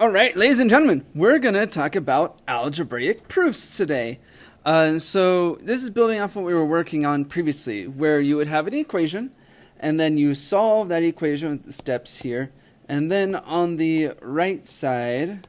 All right, ladies and gentlemen, we're going to talk about algebraic proofs today. So this is building off what we were working on previously, where you would have an equation, and then you solve that equation with the steps here, and then on the right side,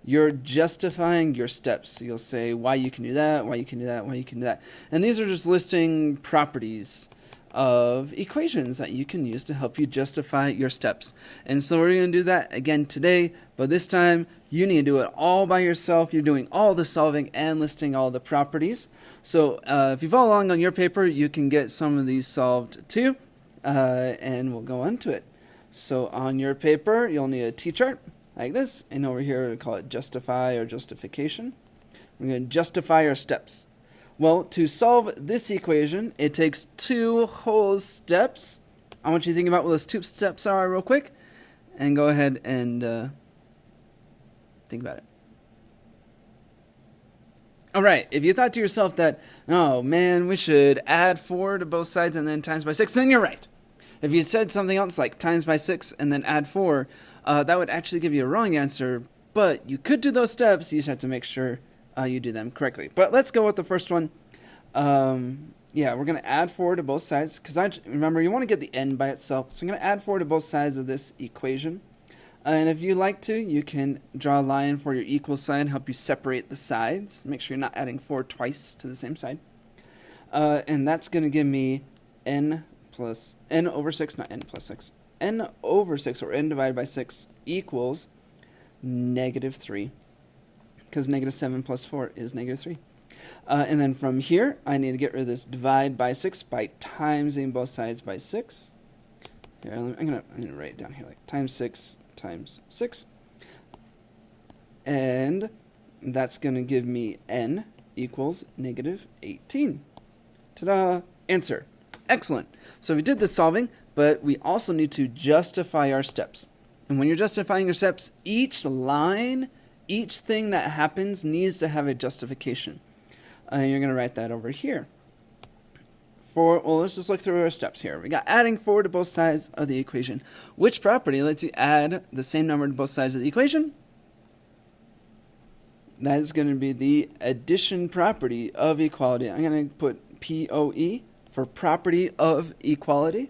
you're justifying your steps. So you'll say why you can do that, why you can do that, why you can do that. And these are just listing properties of equations that you can use to help you justify your steps. And so we're going to do that again today, but this time you need to do it all by yourself. You're doing all the solving and listing all the properties. So if you follow along on your paper, you can get some of these solved too, and we'll go on to it. So on your paper, you'll need a T-chart like this, and over here we call it justify or justification. We're going to justify our steps. Well, to solve this equation, it takes two whole steps. I want you to think about what those two steps are real quick, and go ahead and think about it. All right, if you thought to yourself that, oh man, we should add 4 to both sides and then times by 6, then you're right. If you said something else like times by 6 and then add 4, that would actually give you a wrong answer, but you could do those steps. You just have to make sure you do them correctly. But let's go with the first one. Yeah, we're going to add 4 to both sides, because remember, you want to get the n by itself. So I'm going to add 4 to both sides of this equation. And if you like to, you can draw a line for your equal sign, help you separate the sides. Make sure you're not adding 4 twice to the same side. And that's going to give me n over 6, not n plus 6. N over 6, or n divided by 6, equals negative 3. Because negative 7 plus 4 is negative 3. And then from here, I need to get rid of this divide by 6 by timesing both sides by 6. Here, I'm gonna write it down here, like times 6 times 6. And that's going to give me n equals negative 18. Ta-da! Answer. Excellent. So we did the solving, but we also need to justify our steps. And when you're justifying your steps, each line, each thing that happens needs to have a justification. And you're going to write that over here. Well, let's just look through our steps here. We got adding 4 to both sides of the equation. Which property lets you add the same number to both sides of the equation? That is going to be the addition property of equality. I'm going to put POE for property of equality.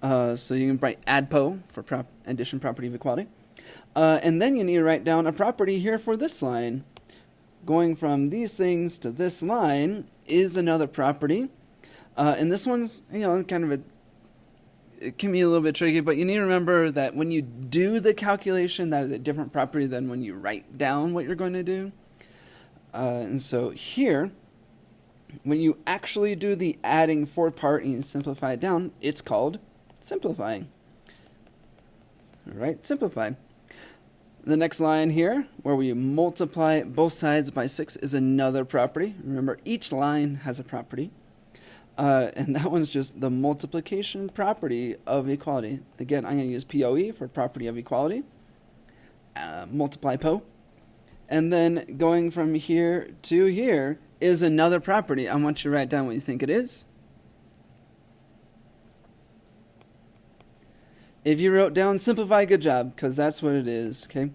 So you can write ADPO for addition property of equality. And then you need to write down a property here for this line. Going from these things to this line is another property. And this one's, kind of it can be a little bit tricky, but you need to remember that when you do the calculation, that is a different property than when you write down what you're going to do. And so here, when you actually do the adding 4 part and you simplify it down, it's called simplifying. All right, simplify. The next line here, where we multiply both sides by 6, is another property. Remember, each line has a property. And that one's just the multiplication property of equality. Again, I'm going to use POE for property of equality. Multiply PO. And then going from here to here is another property. I want you to write down what you think it is. If you wrote down simplify, good job, because that's what it is, okay?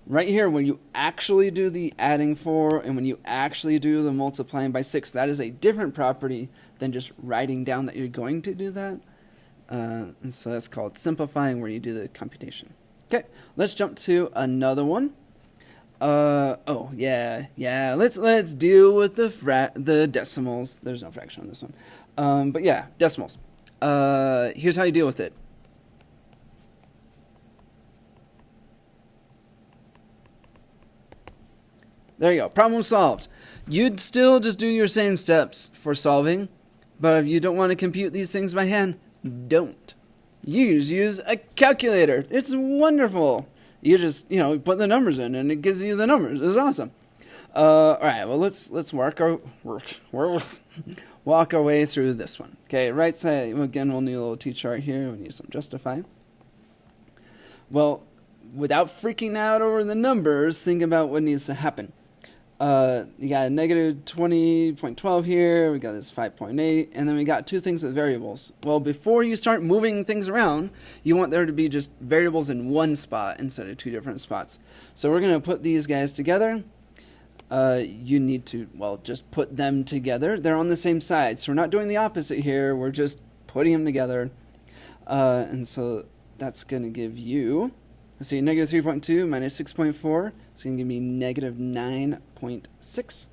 Right here, when you actually do the adding 4 and when you actually do the multiplying by 6, that is a different property than just writing down that you're going to do that. And so that's called simplifying, where you do the computation. Okay, let's jump to another one. Let's deal with the decimals. There's no fraction on this one. But yeah, decimals. Here's how you deal with it. There you go. Problem solved. You'd still just do your same steps for solving, but if you don't want to compute these things by hand, don't. Use a calculator. It's wonderful. You just, put the numbers in and it gives you the numbers. It's awesome. All right, well, let's walk our way through this one. Okay, right side, again, we'll need a little T-chart here. We need some justify. Well, without freaking out over the numbers, think about what needs to happen. You got a negative 20.12 here, we got this 5.8, and then we got two things with variables. Well, before you start moving things around, you want there to be just variables in one spot instead of two different spots. So we're going to put these guys together. You need to, well, just put them together. They're on the same side, so we're not doing the opposite here, we're just putting them together. And so that's going to give you, let's see, negative 3.2 minus 6.4. It's going to give me negative 9.6.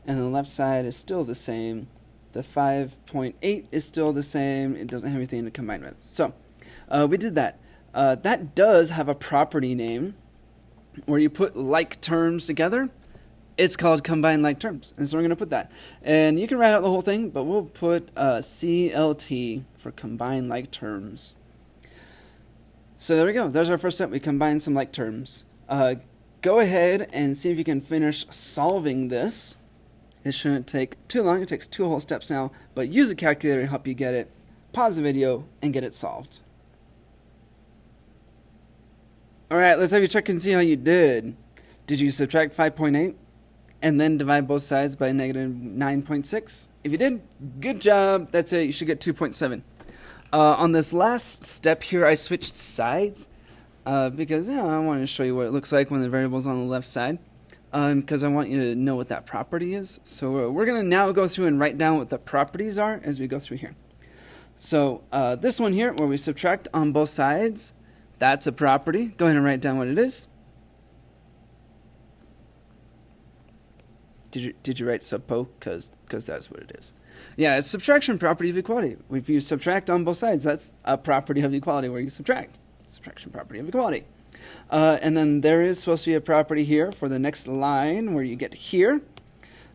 And the left side is still the same. The 5.8 is still the same. It doesn't have anything to combine with. So we did that. That does have a property name where you put like terms together. It's called combine like terms. And so we're going to put that. And you can write out the whole thing, but we'll put CLT for combine like terms. So there we go. There's our first step. We combine some like terms. Go ahead and see if you can finish solving this. It shouldn't take too long. It takes 2 whole steps now, but use a calculator to help you get it. Pause the video and get it solved. Alright, let's have you check and see how you did. Did you subtract 5.8 and then divide both sides by negative 9.6? If you did, good job. That's it. You should get 2.7. On this last step here, I switched sides because I want to show you what it looks like when the variable's on the left side, because I want you to know what that property is. So we're going to now go through and write down what the properties are as we go through here. So this one here, where we subtract on both sides, that's a property. Go ahead and write down what it is. Did you write subpo? Because that's what it is. Yeah, it's subtraction property of equality. If you subtract on both sides, that's a property of equality where you subtract. Subtraction property of equality. And then there is supposed to be a property here for the next line where you get here.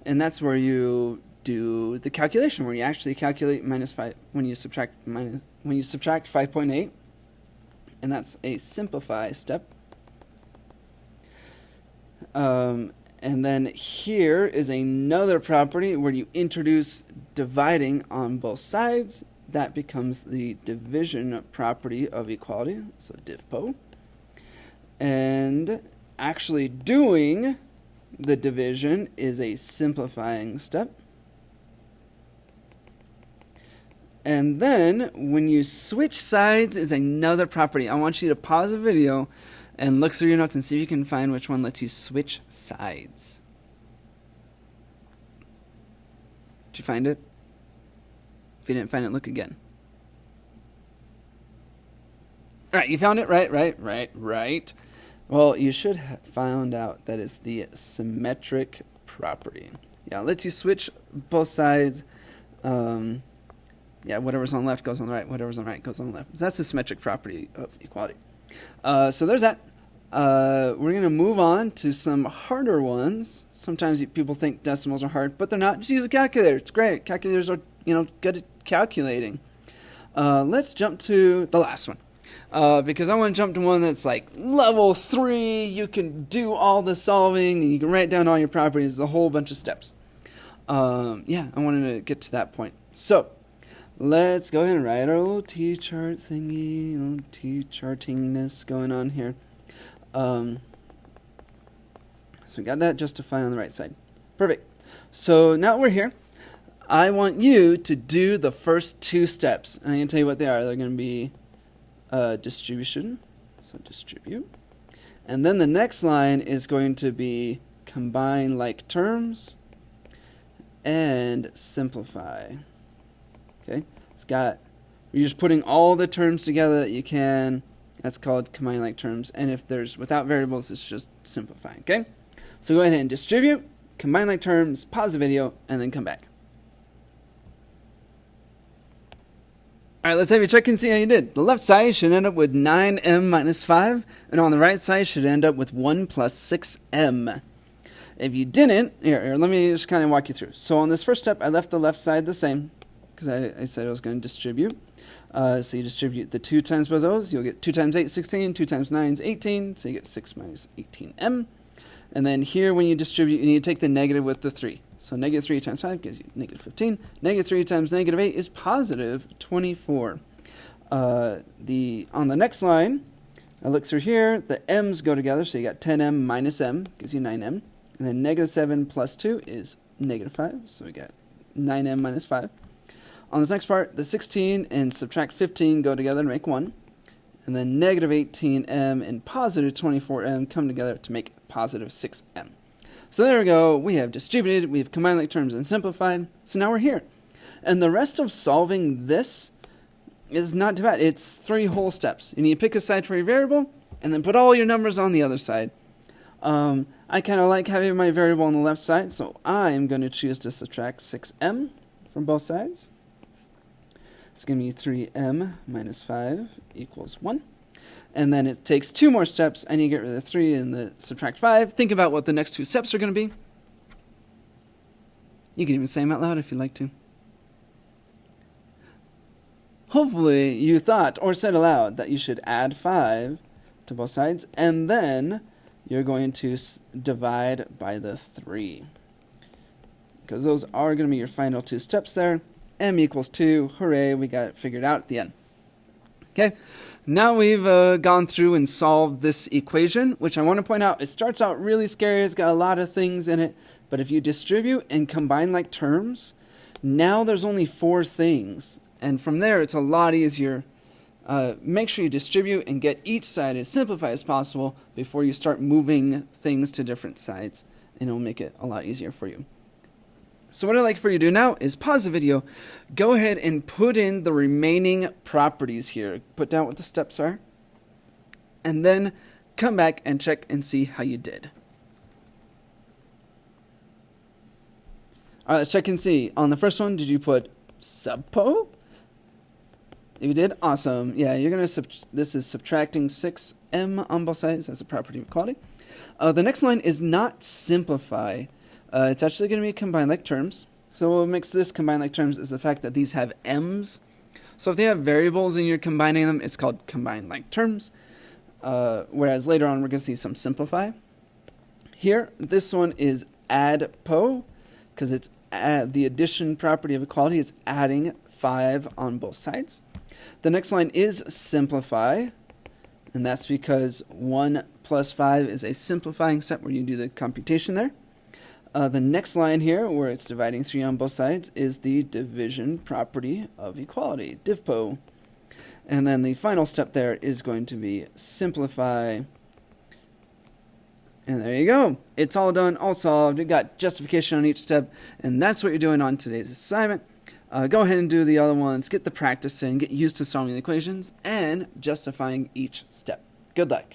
And that's where you do the calculation, where you actually calculate minus 5 when you subtract 5.8. And that's a simplify step. And then here is another property where you introduce dividing on both sides. That becomes the division property of equality, so divpo. And actually doing the division is a simplifying step. And then when you switch sides is another property. I want you to pause the video and look through your notes and see if you can find which one lets you switch sides. Did you find it? If you didn't find it, look again. All right, you found it? Right. Well, you should have found out that it's the symmetric property. Yeah, it lets you switch both sides. Yeah, whatever's on the left goes on the right. Whatever's on the right goes on the left. So that's the symmetric property of equality. So there's that. We're going to move on to some harder ones. Sometimes people think decimals are hard, but they're not. Just use a calculator. It's great. Calculators are, good at calculating. Let's jump to the last one. Because I want to jump to one that's like level 3. You can do all the solving, and you can write down all your properties, a whole bunch of steps. Yeah, I wanted to get to that point. So let's go ahead and write our little T-chart thingy, little T-chartingness going on here. So we got that justify on the right side. Perfect. So now we're here. I want you to do the first 2 steps. I'm going to tell you what they are. They're going to be distribution, so distribute. And then the next line is going to be combine like terms and simplify. Okay, you're just putting all the terms together that you can. That's called combining like terms. And if there's without variables, it's just simplifying. Okay, so go ahead and distribute, combine like terms, pause the video, and then come back. All right, let's have you check and see how you did. The left side should end up with 9m minus 5, and on the right side should end up with 1 plus 6m. If you didn't, here, let me just kind of walk you through. So on this first step, I left the left side the same, because I said I was going to distribute. So you distribute the 2 times both those. You'll get 2 times 8 is 16, 2 times 9 is 18, so you get 6 minus 18m. And then here, when you distribute, you need to take the negative with the 3. So negative 3 times 5 gives you negative 15. Negative 3 times negative 8 is positive 24. On the next line, I look through here, the m's go together, so you got 10m minus m, gives you 9m. And then negative 7 plus 2 is negative 5. So we got 9m minus 5. On this next part, the 16 and subtract 15 go together to make 1. And then negative 18m and positive 24m come together to make positive 6m. So there we go. We have distributed, we have combined like terms and simplified. So now we're here. And the rest of solving this is not too bad. It's 3 whole steps. You need to pick a side for your variable and then put all your numbers on the other side. I kind of like having my variable on the left side, so I'm going to choose to subtract 6m from both sides. It's going to be 3m minus 5 equals 1. And then it takes 2 more steps. I need to get rid of the 3 and the subtract 5. Think about what the next 2 steps are going to be. You can even say them out loud if you'd like to. Hopefully you thought or said aloud that you should add 5 to both sides, and then you're going to divide by the 3. Because those are going to be your final 2 steps there. M equals 2. Hooray, we got it figured out at the end. Okay, now we've gone through and solved this equation, which I want to point out, it starts out really scary. It's got a lot of things in it. But if you distribute and combine like terms, now there's only 4 things. And from there, it's a lot easier. Make sure you distribute and get each side as simplified as possible before you start moving things to different sides. And it'll make it a lot easier for you. So what I'd like for you to do now is pause the video, go ahead and put in the remaining properties here. Put down what the steps are. And then come back and check and see how you did. Alright, let's check and see. On the first one, did you put subpo? If you did, awesome. Yeah, you're going to this is subtracting 6m on both sides. That's a property of equality. The next line is not simplify. It's actually going to be combined like terms. So what makes this combined like terms is the fact that these have m's. So if they have variables and you're combining them, it's called combined like terms. Whereas later on we're going to see some simplify. Here, this one is addpo, because it's the addition property of equality is adding 5 on both sides. The next line is simplify, and that's because 1 plus 5 is a simplifying step where you do the computation there. The next line here, where it's dividing 3 on both sides, is the division property of equality, divpo. And then the final step there is going to be simplify. And there you go. It's all done, all solved. You got justification on each step, and that's what you're doing on today's assignment. Go ahead and do the other ones, get the practice in, get used to solving the equations, and justifying each step. Good luck.